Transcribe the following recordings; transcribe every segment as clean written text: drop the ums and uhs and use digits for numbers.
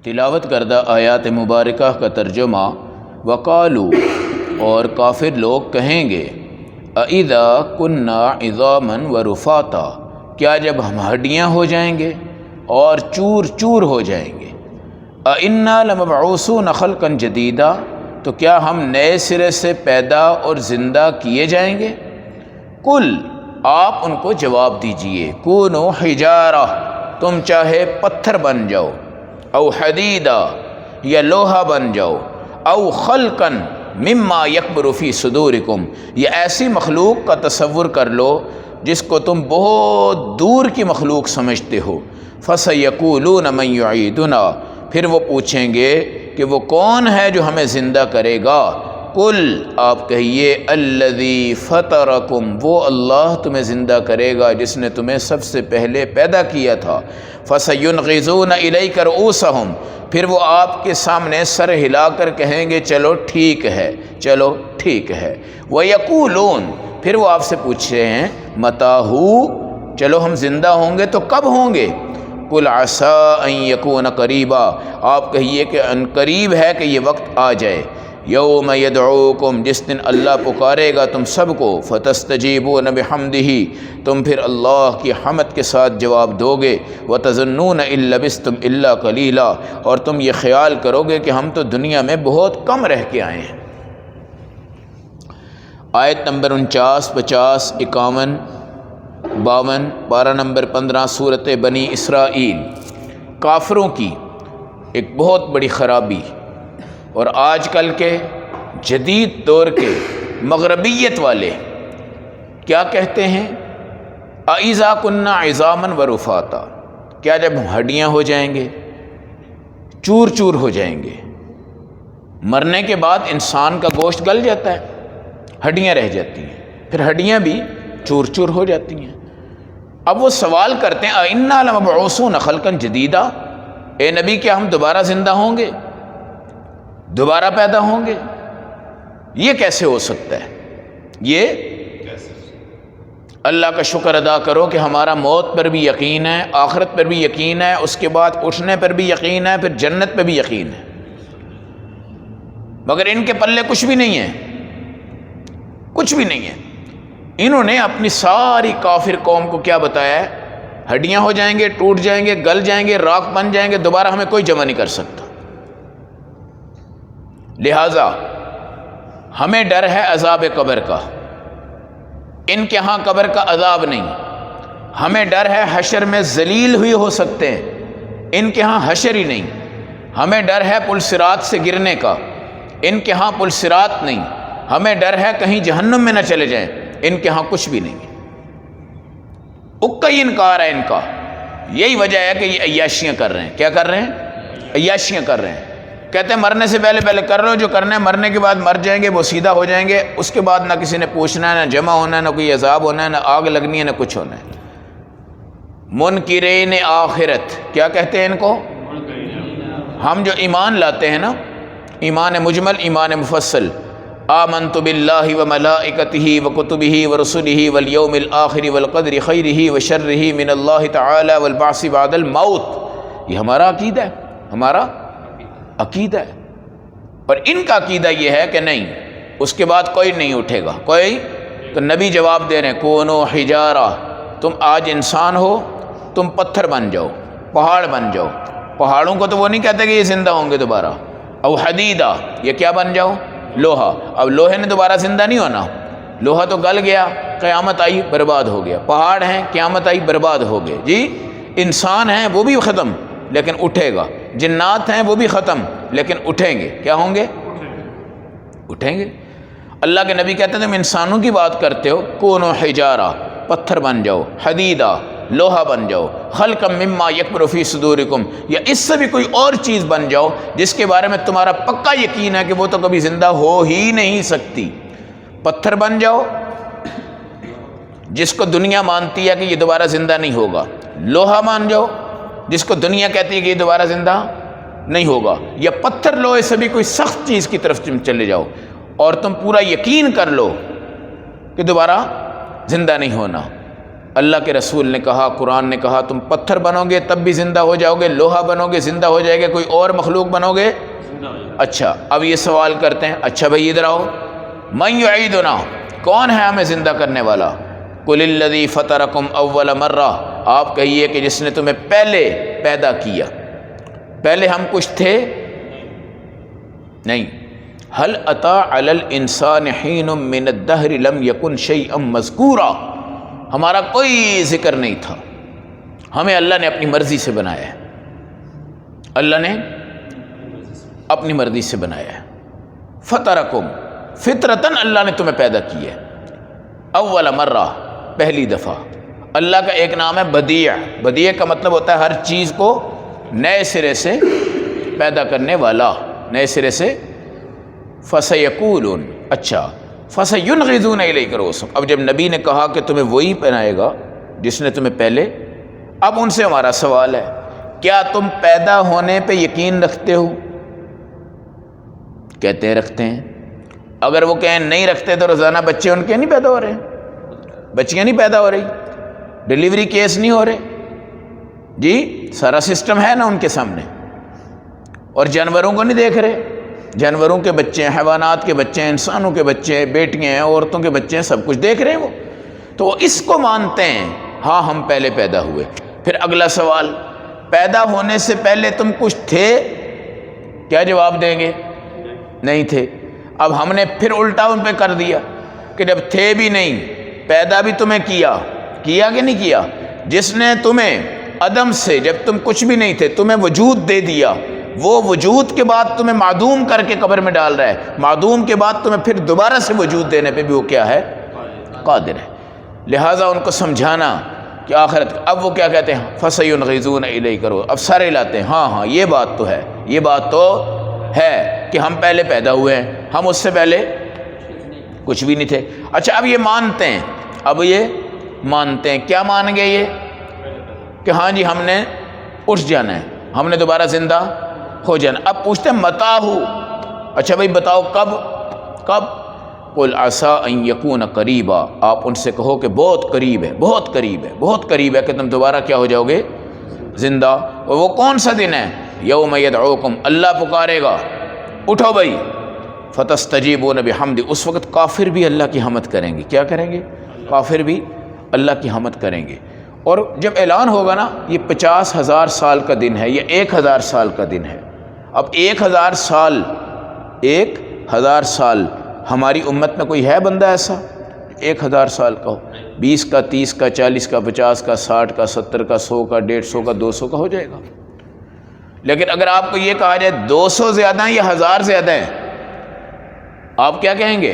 تلاوت کردہ آیات مبارکہ کا ترجمہ وقالو، اور کافر لوگ کہیں گے اَإِذَا كُنَّا عِظَامًا وَرُفَاتًا، کیا جب ہم ہڈیاں ہو جائیں گے اور چور چور ہو جائیں گے، أَإِنَّا لَمَبْعُوثُونَ خَلْقًا جَدِيدًا، تو کیا ہم نئے سرے سے پیدا اور زندہ کیے جائیں گے؟ قل، آپ ان کو جواب دیجئے کونوا حجارہ، تم چاہے پتھر بن جاؤ، او حدیدہ، یا لوہا بن جاؤ، او خلقا مما یکبر فی صدورکم، یا ایسی مخلوق کا تصور کر لو جس کو تم بہت دور کی مخلوق سمجھتے ہو، فسیقولون من یعیدنا، پھر وہ پوچھیں گے کہ وہ کون ہے جو ہمیں زندہ کرے گا؟ قل، آپ کہیے الذی فطرکم، وہ اللہ تمہیں زندہ کرے گا جس نے تمہیں سب سے پہلے پیدا کیا تھا، فسینغضون الیک رؤوسہم، پھر وہ آپ کے سامنے سر ہلا کر کہیں گے چلو ٹھیک ہے، چلو ٹھیک ہے، ویقولون، پھر وہ آپ سے پوچھ رہے ہیں متی ہو، چلو ہم زندہ ہوں گے تو کب ہوں گے؟ قل عسیٰ ان یکون قریبا، آپ کہیے کہ ان قریب ہے کہ یہ وقت آ جائے، یوم یدعوکم، جس دن اللہ پکارے گا تم سب کو، فتستجیبون بحمدہ، تم پھر اللہ کی حمد کے ساتھ جواب دو گے، وتظنون ان لبثتم الا قلیلا، اور تم یہ خیال کرو گے کہ ہم تو دنیا میں بہت کم رہ کے آئے ہیں۔ آیت نمبر 49، 50، 51، 52، پارہ نمبر 15 سورۃ بنی اسرائیل۔ کافروں کی ایک بہت بڑی خرابی، اور آج کل کے جدید دور کے مغربیت والے کیا کہتے ہیں؟ اَإِذَا كُنَّا عِظَامًا وَرُفَاتًا، کیا جب ہم ہڈیاں ہو جائیں گے، چور چور ہو جائیں گے؟ مرنے کے بعد انسان کا گوشت گل جاتا ہے، ہڈیاں رہ جاتی ہیں، پھر ہڈیاں بھی چور چور ہو جاتی ہیں۔ اب وہ سوال کرتے ہیں أَإِنَّا لَمَبْعُوثُونَ خَلْقًا جَدِيدًا، اے نبی کیا ہم دوبارہ زندہ ہوں گے، دوبارہ پیدا ہوں گے؟ یہ کیسے ہو سکتا ہے؟ یہ اللہ کا شکر ادا کرو کہ ہمارا موت پر بھی یقین ہے، آخرت پر بھی یقین ہے، اس کے بعد اٹھنے پر بھی یقین ہے، پھر جنت پہ بھی یقین ہے، مگر ان کے پلے کچھ بھی نہیں ہے، کچھ بھی نہیں ہے۔ انہوں نے اپنی ساری کافر قوم کو کیا بتایا ہے؟ ہڈیاں ہو جائیں گے، ٹوٹ جائیں گے، گل جائیں گے، راکھ بن جائیں گے، دوبارہ ہمیں کوئی جمع نہیں کر سکتا، لہٰذا ہمیں ڈر ہے عذاب قبر کا، ان کے ہاں قبر کا عذاب نہیں۔ ہمیں ڈر ہے حشر میں ذلیل ہوئی ہو سکتے ہیں، ان کے ہاں حشر ہی نہیں۔ ہمیں ڈر ہے پل صراط سے گرنے کا، ان کے ہاں پل صراط نہیں۔ ہمیں ڈر ہے کہیں جہنم میں نہ چلے جائیں، ان کے ہاں کچھ بھی نہیں ہے۔ اکا ہی انکار ہے ان کا، یہی وجہ ہے کہ یہ عیاشیاں کر رہے ہیں۔ کیا کر رہے ہیں؟ عیاشیاں کر رہے ہیں۔ کہتے ہیں مرنے سے پہلے پہلے کر لو جو کرنا ہے، مرنے کے بعد مر جائیں گے، وہ سیدھا ہو جائیں گے، اس کے بعد نہ کسی نے پوچھنا ہے، نہ جمع ہونا ہے، نہ کوئی عذاب ہونا ہے، نہ آگ لگنی ہے، نہ کچھ ہونا ہے۔ منکرین آخرت، کیا کہتے ہیں ان کو؟ ہم جو ایمان لاتے ہیں نا، ایمان مجمل، ایمان مفصل، آمنت باللہ وملائکتہ وکتبہ ورسلہ والیوم الآخر والقدر خیرہ وشرہ من اللہ تعالی والبعث بعد الموت، یہ ہمارا عقیدہ ہے، ہمارا عقیدہ ہے۔ اور ان کا عقیدہ یہ ہے کہ نہیں، اس کے بعد کوئی نہیں اٹھے گا، کوئی۔ تو نبی جواب دے رہے ہیں کونوا حجارہ، تم آج انسان ہو، تم پتھر بن جاؤ، پہاڑ بن جاؤ۔ پہاڑوں کو تو وہ نہیں کہتے کہ یہ زندہ ہوں گے دوبارہ۔ او حدیدہ، یہ کیا بن جاؤ؟ لوہا۔ اب لوہے نے دوبارہ زندہ نہیں ہونا، لوہا تو گل گیا، قیامت آئی، برباد ہو گیا۔ پہاڑ ہیں، قیامت آئی، برباد ہو گئے جی۔ انسان ہیں وہ بھی ختم لیکن اٹھے گا، جنات ہیں وہ بھی ختم لیکن اٹھیں گے۔ کیا ہوں گے؟ اٹھیں گے۔ اللہ کے نبی کہتے ہیں تم انسانوں کی بات کرتے ہو، کونوا حجارہ، پتھر بن جاؤ، حدیدہ، لوہا بن جاؤ، خلقا مما یکبر فی صدورکم، یا اس سے بھی کوئی اور چیز بن جاؤ جس کے بارے میں تمہارا پکا یقین ہے کہ وہ تو کبھی زندہ ہو ہی نہیں سکتی۔ پتھر بن جاؤ جس کو دنیا مانتی ہے کہ یہ دوبارہ زندہ نہیں ہوگا، لوہا مان جاؤ جس کو دنیا کہتی ہے کہ یہ دوبارہ زندہ نہیں ہوگا، یا پتھر لوہے سے بھی کوئی سخت چیز کی طرف تم چلے جاؤ اور تم پورا یقین کر لو کہ دوبارہ زندہ نہیں ہونا۔ اللہ کے رسول نے کہا، قرآن نے کہا تم پتھر بنو گے تب بھی زندہ ہو جاؤ گے، لوہا بنو گے زندہ ہو جائے گا، کوئی اور مخلوق بنو گے زندہ ہو جائے. اچھا اب یہ سوال کرتے ہیں، اچھا بھائی ادھر آؤ، من یعیدنا، کون ہے ہمیں زندہ کرنے والا؟ قل الذی فطرکم اول مرہ، آپ کہیے کہ جس نے تمہیں پہلے پیدا کیا. پہلے ہم کچھ تھے نہیں. هل اتی علی الانسان حین من الدہر لم یکن شیئا مذکورا، ہمارا کوئی ذکر نہیں تھا، ہمیں اللہ نے اپنی مرضی سے بنایا ہے، اللہ نے اپنی مرضی سے بنایا ہے. فطرکم، فطرتاً اللہ نے تمہیں پیدا کیا ہے، اول مرہ، پہلی دفعہ. اللہ کا ایک نام ہے بدیع. بدیع کا مطلب ہوتا ہے ہر چیز کو نئے سرے سے پیدا کرنے والا، نئے سرے سے. فَسَيَقُولُونَ، اچھا فَسَيُنْغِضُونَ إِلَيْكَ رُءُوسَهُمْ، اب جب نبی نے کہا کہ تمہیں وہی پہنائے گا جس نے تمہیں پہلے، اب ان سے ہمارا سوال ہے کیا تم پیدا ہونے پہ یقین رکھتے ہو؟ کہتے ہیں رکھتے ہیں. اگر وہ کہیں نہیں رکھتے تو روزانہ بچے ان کے نہیں پیدا ہو رہے، بچیاں نہیں پیدا ہو رہی، ڈیلیوری کیس نہیں ہو رہے جی، سارا سسٹم ہے نا ان کے سامنے. اور جانوروں کو نہیں دیکھ رہے، جانوروں کے بچے ہیں، حیوانات کے بچے ہیں، انسانوں کے بچے ہیں، بیٹیاں ہیں، عورتوں کے بچے ہیں، سب کچھ دیکھ رہے ہیں وہ. تو وہ اس کو مانتے ہیں ہاں ہم پہلے پیدا ہوئے. پھر اگلا سوال، پیدا ہونے سے پہلے تم کچھ تھے؟ کیا جواب دیں گے؟ نہیں تھے. اب ہم نے پھر الٹا ان پہ کر دیا کہ جب تھے بھی نہیں، پیدا بھی تمہیں کیا کہ نہیں کیا؟ جس نے تمہیں عدم سے، جب تم کچھ بھی نہیں تھے، تمہیں وجود دے دیا، وہ وجود کے بعد تمہیں معدوم کر کے قبر میں ڈال رہا ہے، معدوم کے بعد تمہیں پھر دوبارہ سے وجود دینے پہ بھی وہ کیا ہے؟ قادر ہے. لہٰذا ان کو سمجھانا کہ آخرت. اب وہ کیا کہتے ہیں؟ فَسَيُنْغِضُونَ إِلَيْكَ رُءُوسَهُمْ، اب سارے لاتے ہیں ہاں ہاں یہ بات تو ہے، یہ بات تو ہے کہ ہم پہلے پیدا ہوئے ہیں، ہم اس سے پہلے کچھ بھی نہیں تھے. اچھا اب یہ مانتے ہیں، اب یہ مانتے ہیں، کیا مان گے یہ؟ کہ ہاں جی ہم نے اٹھ جانا ہے، ہم نے دوبارہ زندہ ہو جانا. اب پوچھتے ہیں متى ہو، اچھا بھائی بتاؤ کب؟ قل عسى ان يكون قریبا، آپ ان سے کہو کہ بہت قریب ہے، بہت قریب ہے، بہت قریب ہے کہ تم دوبارہ کیا ہو جاؤ گے؟ زندہ. اور وہ کون سا دن ہے؟ یوم یدعوکم، اللہ پکارے گا اٹھو بھائی. فتستجیبون بحمد، اس وقت کافر بھی اللہ کی حمد کریں گے. کیا کریں گے؟ کافر بھی اللہ کی حمد کریں گے. اور جب اعلان ہوگا نا یہ 50,000 سال کا دن ہے یا 1,000 سال کا دن ہے. اب 1,000 سال، 1,000 سال ہماری امت میں کوئی ہے بندہ ایسا 1,000 سال کا ہو؟ 20 کا، 30 کا، 40 کا، 50 کا، 60 کا، 70 کا، 100 کا، 150 کا، 200 کا ہو جائے گا. لیکن اگر آپ کو یہ کہا جائے 200 زیادہ ہیں یا 1000 زیادہ ہیں، آپ کیا کہیں گے؟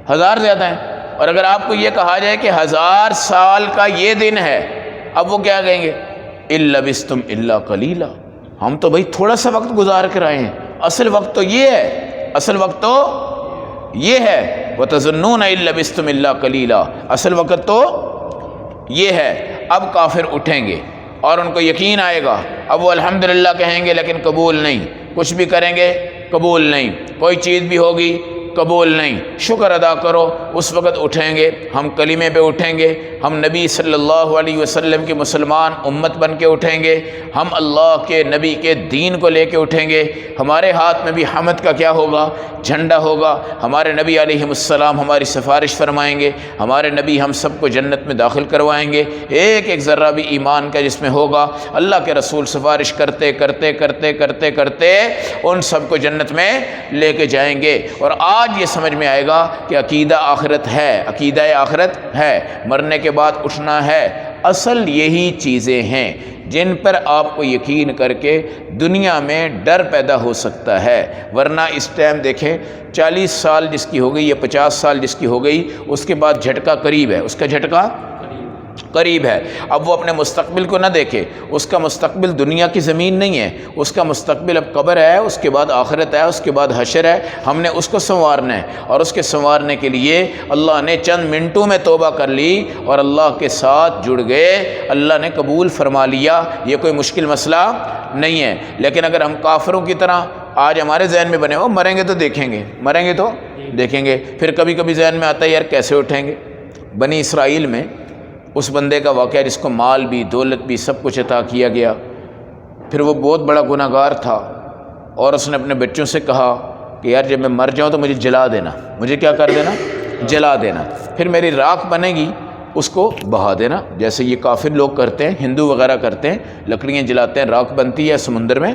1000 زیادہ ہیں. اور اگر آپ کو یہ کہا جائے کہ 1000 سال کا یہ دن ہے، اب وہ کیا کہیں گے؟ إِن لَبِثْتُمْ إِلَّا قَلِيلًا، ہم تو بھائی تھوڑا سا وقت گزار کر آئے ہیں، اصل وقت تو یہ ہے، اصل وقت تو یہ ہے. وَتَظُنُّونَ إِن لَبِثْتُمْ إِلَّا قَلِيلًا، اصل وقت تو یہ ہے. اب کافر اٹھیں گے اور ان کو یقین آئے گا. اب وہ الحمدللہ کہیں گے لیکن قبول نہیں، کچھ بھی کریں گے قبول نہیں، کوئی چیز بھی ہوگی قبول نہیں. شکر ادا کرو، اس وقت اٹھیں گے، ہم کلمے پہ اٹھیں گے، ہم نبی صلی اللہ علیہ وسلم کی مسلمان امت بن کے اٹھیں گے، ہم اللہ کے نبی کے دین کو لے کے اٹھیں گے. ہمارے ہاتھ میں بھی حمد کا کیا ہوگا؟ جھنڈا ہوگا. ہمارے نبی علیہ السلام ہماری سفارش فرمائیں گے، ہمارے نبی ہم سب کو جنت میں داخل کروائیں گے. ایک ایک ذرہ بھی ایمان کا جس میں ہوگا، اللہ کے رسول سفارش کرتے کرتے کرتے کرتے کرتے ان سب کو جنت میں لے کے جائیں گے. اور آج یہ سمجھ میں آئے گا کہ عقیدہ آخرت ہے، عقیدہ آخرت ہے، مرنے کے بعد اٹھنا ہے. اصل یہی چیزیں ہیں جن پر آپ کو یقین کر کے دنیا میں ڈر پیدا ہو سکتا ہے. ورنہ اس ٹائم دیکھیں 40 سال جس کی ہو گئی یا 50 سال جس کی ہو گئی، اس کے بعد جھٹکا قریب ہے، اس کا جھٹکا قریب ہے. اب وہ اپنے مستقبل کو نہ دیکھے، اس کا مستقبل دنیا کی زمین نہیں ہے، اس کا مستقبل اب قبر ہے، اس کے بعد آخرت ہے، اس کے بعد حشر ہے. ہم نے اس کو سنوارنا ہے، اور اس کے سنوارنے کے لیے اللہ نے چند منٹوں میں توبہ کر لی اور اللہ کے ساتھ جڑ گئے، اللہ نے قبول فرما لیا. یہ کوئی مشکل مسئلہ نہیں ہے. لیکن اگر ہم کافروں کی طرح آج ہمارے ذہن میں بنے ہو مریں گے تو دیکھیں گے، مریں گے تو دیکھیں گے، پھر کبھی کبھی ذہن میں آتا ہے یار کیسے اٹھیں گے. بنی اسرائیل میں اس بندے کا واقعہ جس کو مال بھی دولت بھی سب کچھ عطا کیا گیا، پھر وہ بہت بڑا گناہ گار تھا اور اس نے اپنے بچوں سے کہا کہ یار جب میں مر جاؤں تو مجھے جلا دینا، مجھے کیا کر دینا؟ جلا دینا، پھر میری راکھ بنے گی اس کو بہا دینا، جیسے یہ کافر لوگ کرتے ہیں، ہندو وغیرہ کرتے ہیں، لکڑیاں جلاتے ہیں، راکھ بنتی ہے سمندر میں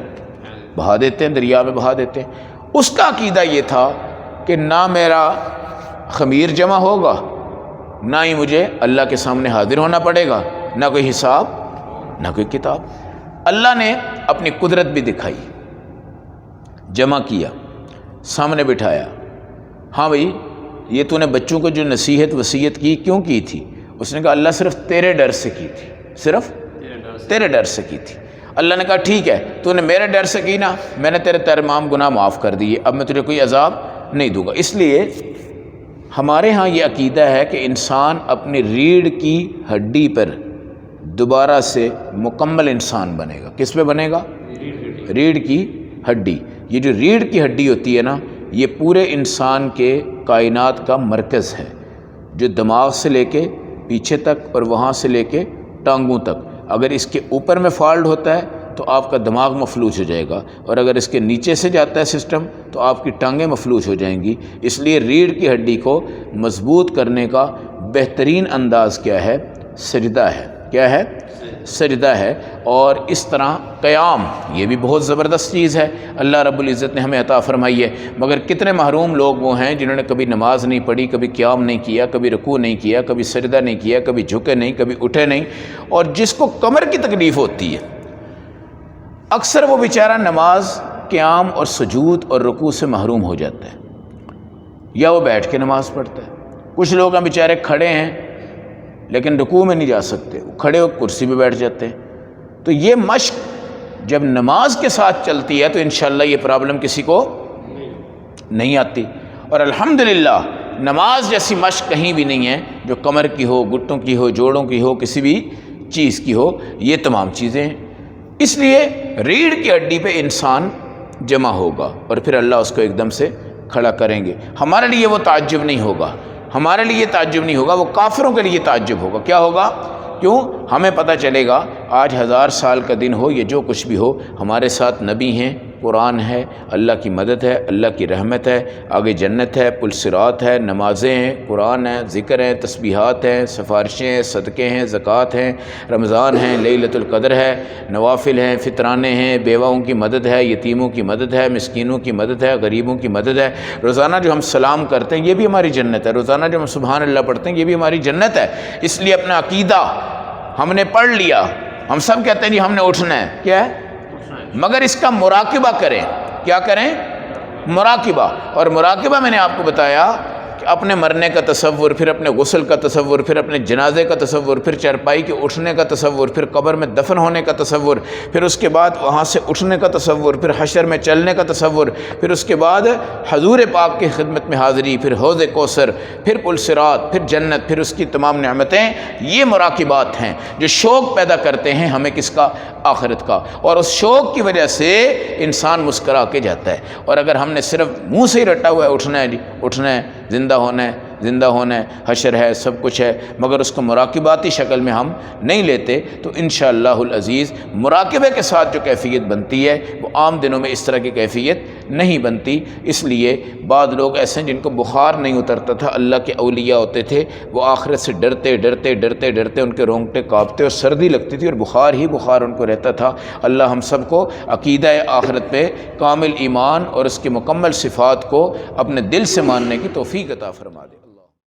بہا دیتے ہیں، دریا میں بہا دیتے ہیں۔ اس کا عقیدہ یہ تھا کہ نہ میرا خمیر جمع ہوگا، نہ ہی مجھے اللہ کے سامنے حاضر ہونا پڑے گا، نہ کوئی حساب نہ کوئی کتاب۔ اللہ نے اپنی قدرت بھی دکھائی، جمع کیا، سامنے بٹھایا، ہاں بھائی یہ تو نے بچوں کو جو نصیحت وصیت کی کیوں کی تھی؟ اس نے کہا اللہ صرف تیرے ڈر سے کی تھی، صرف تیرے ڈر سے کی تھی۔ اللہ نے کہا ٹھیک ہے تو نے میرے ڈر سے کی نا، میں نے تیرے تمام گناہ معاف کر دیے، اب میں تجھے کوئی عذاب نہیں دوں گا۔ اس لیے ہمارے ہاں یہ عقیدہ ہے کہ انسان اپنی ریڑھ کی ہڈی پر دوبارہ سے مکمل انسان بنے گا۔ کس پہ بنے گا؟ ریڑھ کی ہڈی۔ یہ جو ریڑھ کی ہڈی ہوتی ہے نا، یہ پورے انسان کے کائنات کا مرکز ہے، جو دماغ سے لے کے پیچھے تک اور وہاں سے لے کے ٹانگوں تک۔ اگر اس کے اوپر میں فالٹ ہوتا ہے تو آپ کا دماغ مفلوج ہو جائے گا، اور اگر اس کے نیچے سے جاتا ہے سسٹم تو آپ کی ٹانگیں مفلوج ہو جائیں گی۔ اس لیے ریڑھ کی ہڈی کو مضبوط کرنے کا بہترین انداز کیا ہے؟ سجدہ ہے۔ کیا ہے؟ سجدہ ہے۔ اور اس طرح قیام، یہ بھی بہت زبردست چیز ہے، اللہ رب العزت نے ہمیں عطا فرمائی ہے۔ مگر کتنے محروم لوگ وہ ہیں جنہوں نے کبھی نماز نہیں پڑھی، کبھی قیام نہیں کیا، کبھی رکوع نہیں کیا، کبھی سجدہ نہیں کیا، کبھی جھکے نہیں، کبھی اٹھے نہیں، اور جس کو کمر کی تکلیف ہوتی ہے اکثر وہ بیچارہ نماز، قیام اور سجود اور رکوع سے محروم ہو جاتا ہے، یا وہ بیٹھ کے نماز پڑھتا ہے۔ کچھ لوگ ہیں بیچارے کھڑے ہیں لیکن رکوع میں نہیں جا سکتے، وہ کھڑے ہو کرسی پہ بیٹھ جاتے ہیں۔ تو یہ مشق جب نماز کے ساتھ چلتی ہے تو انشاءاللہ یہ پرابلم کسی کو نہیں آتی۔ اور الحمدللہ نماز جیسی مشق کہیں بھی نہیں ہے جو کمر کی ہو، گھٹنوں کی ہو، جوڑوں کی ہو، کسی بھی چیز کی ہو، یہ تمام چیزیں ہیں۔ اس لیے ریڑھ کی ہڈی پہ انسان جمع ہوگا اور پھر اللہ اس کو ایک دم سے کھڑا کریں گے۔ ہمارے لیے وہ تعجب نہیں ہوگا، ہمارے لیے یہ تعجب نہیں ہوگا، وہ کافروں کے لیے تعجب ہوگا۔ کیا ہوگا؟ کیوں؟ ہمیں پتہ چلے گا آج 1000 سال کا دن ہو، یہ جو کچھ بھی ہو، ہمارے ساتھ نبی ہیں، قرآن ہے، اللہ کی مدد ہے، اللہ کی رحمت ہے، آگے جنت ہے، پل صراط ہے، نمازیں ہیں، قرآن ہے، ذکر ہیں، تسبیحات ہیں، سفارشیں ہیں، صدقے ہیں، زکوٰۃ ہیں، رمضان ہیں، لیلۃ القدر ہے، نوافل ہیں، فطرانے ہیں، بیواؤں کی مدد ہے، یتیموں کی مدد ہے، مسکینوں کی مدد ہے، غریبوں کی مدد ہے۔ روزانہ جو ہم سلام کرتے ہیں یہ بھی ہماری جنت ہے، روزانہ جو ہم سبحان اللہ پڑھتے ہیں یہ بھی ہماری جنت ہے۔ اس لیے اپنا عقیدہ ہم نے پڑھ لیا، ہم سب کہتے ہیں جی ہم نے اٹھنا ہے، کیا ہے؟ مگر اس کا مراقبہ کریں۔ کیا کریں؟ مراقبہ۔ اور مراقبہ میں نے آپ کو بتایا کہ اپنے مرنے کا تصور، پھر اپنے غسل کا تصور، پھر اپنے جنازے کا تصور، پھر چارپائی کے اٹھنے کا تصور، پھر قبر میں دفن ہونے کا تصور، پھر اس کے بعد وہاں سے اٹھنے کا تصور، پھر حشر میں چلنے کا تصور، پھر اس کے بعد حضور پاک کی خدمت میں حاضری، پھر حوض کوثر، پھر پل صراط، پھر جنت، پھر اس کی تمام نعمتیں۔ یہ مراقبات ہیں جو شوق پیدا کرتے ہیں ہمیں کس کا؟ آخرت کا۔ اور اس شوق کی وجہ سے انسان مسکرا کے جاتا ہے۔ اور اگر ہم نے صرف منہ سے ہی رٹا ہوا ہے اٹھنا ہے جی اٹھنا ہے، زندہ ہونا ہے، زندہ ہونا ہے، حشر ہے، سب کچھ ہے، مگر اس کو مراقباتی شکل میں ہم نہیں لیتے تو انشاءاللہ العزیز مراقبے کے ساتھ جو کیفیت بنتی ہے وہ عام دنوں میں اس طرح کی کیفیت نہیں بنتی۔ اس لیے بعض لوگ ایسے ہیں جن کو بخار نہیں اترتا تھا، اللہ کے اولیاء ہوتے تھے، وہ آخرت سے ڈرتے ڈرتے ڈرتے ڈرتے ان کے رونگٹے کانپتے اور سردی لگتی تھی اور بخار ہی بخار ان کو رہتا تھا۔ اللہ ہم سب کو عقیدہ آخرت پہ کامل ایمان اور اس کی مکمل صفات کو اپنے دل سے ماننے کی توفیق عطا فرما دے۔